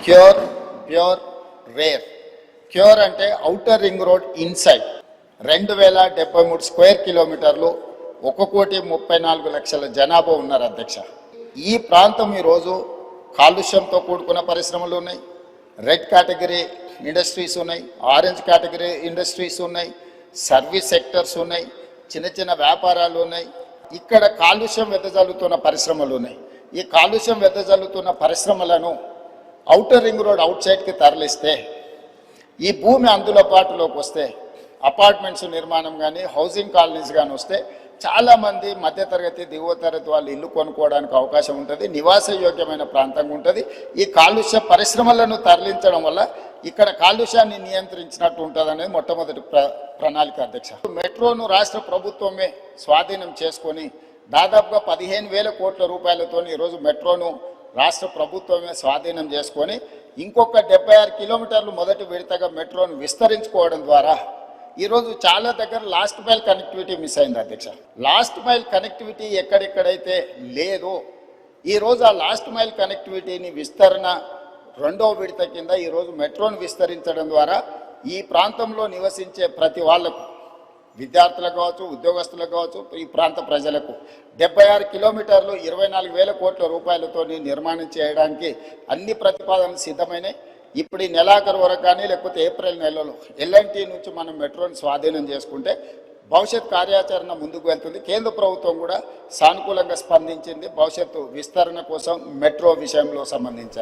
Cure, pure, rare. Cure అంటే outer ring road inside 2073 square కిలోమీటర్లు, 1,34,00,000 జనాభా ఉన్నారు అధ్యక్ష. ఈ ప్రాంతం ఈరోజు కాలుష్యంతో కూడుకున్న పరిశ్రమలు ఉన్నాయి, రెడ్ కేటగిరీ ఇండస్ట్రీస్ ఉన్నాయి, ఆరెంజ్ కేటగిరీ ఇండస్ట్రీస్ ఉన్నాయి, సర్వీస్ సెక్టర్స్ ఉన్నాయి, చిన్న చిన్న వ్యాపారాలు ఉన్నాయి. ఇక్కడ కాలుష్యం వెదజల్లుతున్న పరిశ్రమలు ఉన్నాయి. ఈ కాలుష్యం వెదజల్లుతున్న పరిశ్రమలను ఔటర్ రింగ్ రోడ్ అవుట్ సైడ్కి తరలిస్తే, ఈ భూమి అందుబాటులోకి వస్తే, అపార్ట్మెంట్స్ నిర్మాణం కానీ హౌసింగ్ కాలనీస్ కానీ వస్తే చాలామంది మధ్యతరగతి దిగువ తరగతి వాళ్ళు ఇల్లు కొనుక్కోవడానికి అవకాశం ఉంటుంది, నివాస యోగ్యమైన ప్రాంతంగా ఉంటుంది. ఈ కాలుష్య పరిశ్రమలను తరలించడం వల్ల ఇక్కడ కాలుష్యాన్ని నియంత్రించినట్టు ఉంటుంది అనేది మొట్టమొదటి ప్రణాళిక అధ్యక్ష. మెట్రోను రాష్ట్ర ప్రభుత్వమే స్వాధీనం చేసుకొని దాదాపుగా 15,000 కోట్ల రూపాయలతో ఈరోజు మెట్రోను రాష్ట్ర ప్రభుత్వమే స్వాధీనం చేసుకొని ఇంకొక 76 కిలోమీటర్లు మొదటి విడతగా మెట్రోను విస్తరించుకోవడం ద్వారా ఈరోజు చాలా దగ్గర లాస్ట్ మైల్ కనెక్టివిటీ మిస్ అయింది అధ్యక్ష. లాస్ట్ మైల్ కనెక్టివిటీ ఎక్కడెక్కడైతే లేదో ఈరోజు ఆ లాస్ట్ మైల్ కనెక్టివిటీని విస్తరణ రెండవ విడత కింద ఈరోజు మెట్రోను విస్తరించడం ద్వారా ఈ ప్రాంతంలో నివసించే ప్రతి వాళ్లకు, విద్యార్థులకు కావచ్చు, ఉద్యోగస్తులకు కావచ్చు, ఈ ప్రాంత ప్రజలకు 76 కిలోమీటర్లు 24,000 కోట్ల రూపాయలతో నిర్మాణం చేయడానికి అన్ని ప్రతిపాదనలు సిద్ధమైనాయి. ఇప్పుడు ఈ నెలాఖరు వరకు కానీ లేకపోతే ఏప్రిల్ నెలలో ఎల్ఎన్టీ నుంచి మనం మెట్రోని స్వాధీనం చేసుకుంటే భవిష్యత్ కార్యాచరణ ముందుకు వెళ్తుంది. కేంద్ర ప్రభుత్వం కూడా సానుకూలంగా స్పందించింది భవిష్యత్తు విస్తరణ కోసం మెట్రో విషయంలో సంబంధించి.